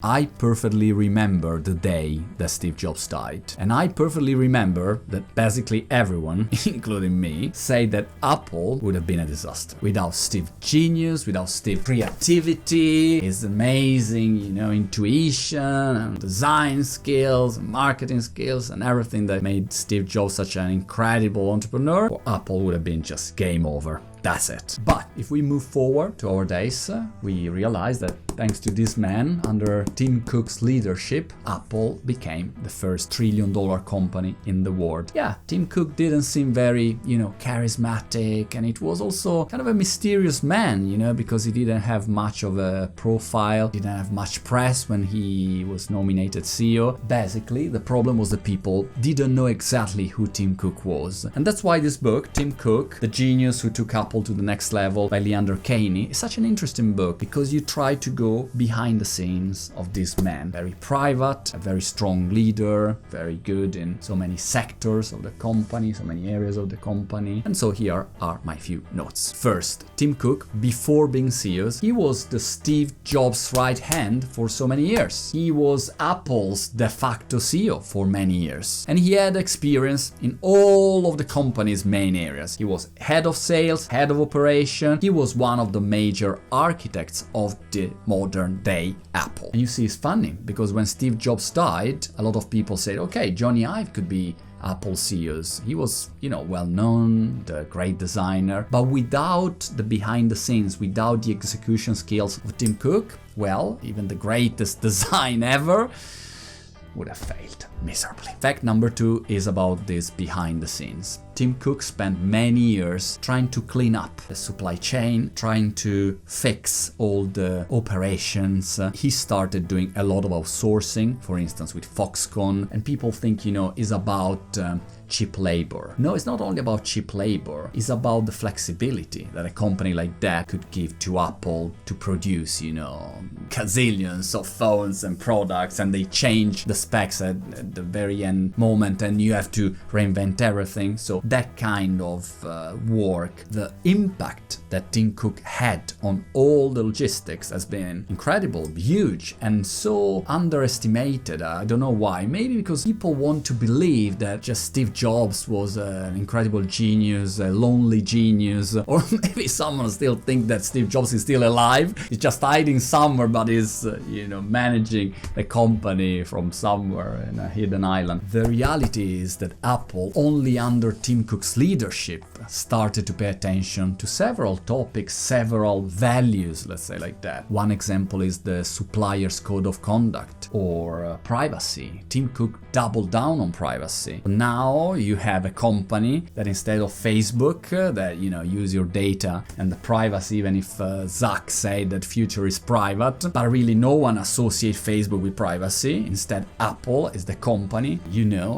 I perfectly remember the day that Steve Jobs died. And I perfectly remember that basically everyone, including me, said that Apple would have been a disaster. Without Steve's genius, without Steve's creativity, his amazing, intuition and design skills, and marketing skills, and everything that made Steve Jobs such an incredible entrepreneur, well, Apple would have been just game over. That's it. But if we move forward to our days, we realize that thanks to this man, under Tim Cook's leadership, Apple became the first trillion-dollar company in the world. Yeah, Tim Cook didn't seem very, charismatic, and it was also kind of a mysterious man, because he didn't have much of a profile, didn't have much press when he was nominated CEO. Basically, the problem was the people didn't know exactly who Tim Cook was. And that's why this book, Tim Cook, The Genius Who Took Apple to the Next Level by Leander Caney, is such an interesting book because you try to go behind the scenes of this man. Very private, a very strong leader, very good in so many sectors of the company, so many areas of the company. And so here are my few notes. First, Tim Cook, before being CEO, he was the Steve Jobs' right hand for so many years. He was Apple's de facto CEO for many years. And he had experience in all of the company's main areas. He was head of sales, head of operation. He was one of the major architects of the modern day Apple. And you see, it's funny because when Steve Jobs died, a lot of people said, okay, Johnny Ive could be Apple CEOs. He was, well known, the great designer, but without the behind the scenes, without the execution skills of Tim Cook, well, even the greatest design ever would have failed miserably. Fact number 2 is about this behind the scenes. Tim Cook spent many years trying to clean up the supply chain, trying to fix all the operations. He started doing a lot of outsourcing, for instance with Foxconn, and people think, is about cheap labor. No, it's not only about cheap labor, it's about the flexibility that a company like that could give to Apple to produce, gazillions of phones and products, and they change the specs at the very end moment and you have to reinvent everything. So that kind of work, the impact that Tim Cook had on all the logistics has been incredible, huge, and so underestimated. I don't know why. Maybe because people want to believe that just Steve Jobs was an incredible genius, a lonely genius, or maybe someone still think that Steve Jobs is still alive. He's just hiding somewhere, but is, managing the company from somewhere in a hidden island. The reality is that Apple, only under Tim Cook's leadership, started to pay attention to several topics, several values, let's say like that. One example is the supplier's code of conduct or privacy. Tim Cook doubled down on privacy. Now you have a company that instead of Facebook that use your data and the privacy, even if Zuck said that future is private, but really no one associates Facebook with privacy. Instead, Apple is the company,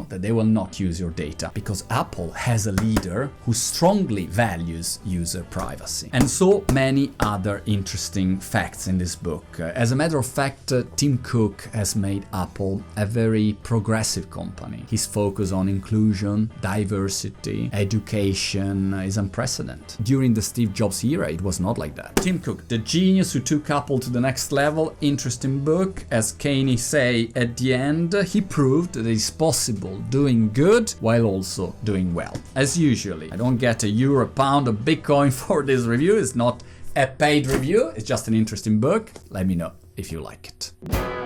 that they will not use your data because Apple has a leader who strongly values user privacy. And so many other interesting facts in this book. As a matter of fact, Tim Cook has made Apple a very progressive company. His focus on inclusion, diversity, education is unprecedented. During the Steve Jobs era, it was not like that. Tim Cook, The Genius Who Took Apple to the Next Level, interesting book. As Caney say at the end, he proved that it's possible doing good while also doing well. As usually, I don't get €1, £1, or Bitcoin for this review. It's not a paid review, it's just an interesting book. Let me know if you like it.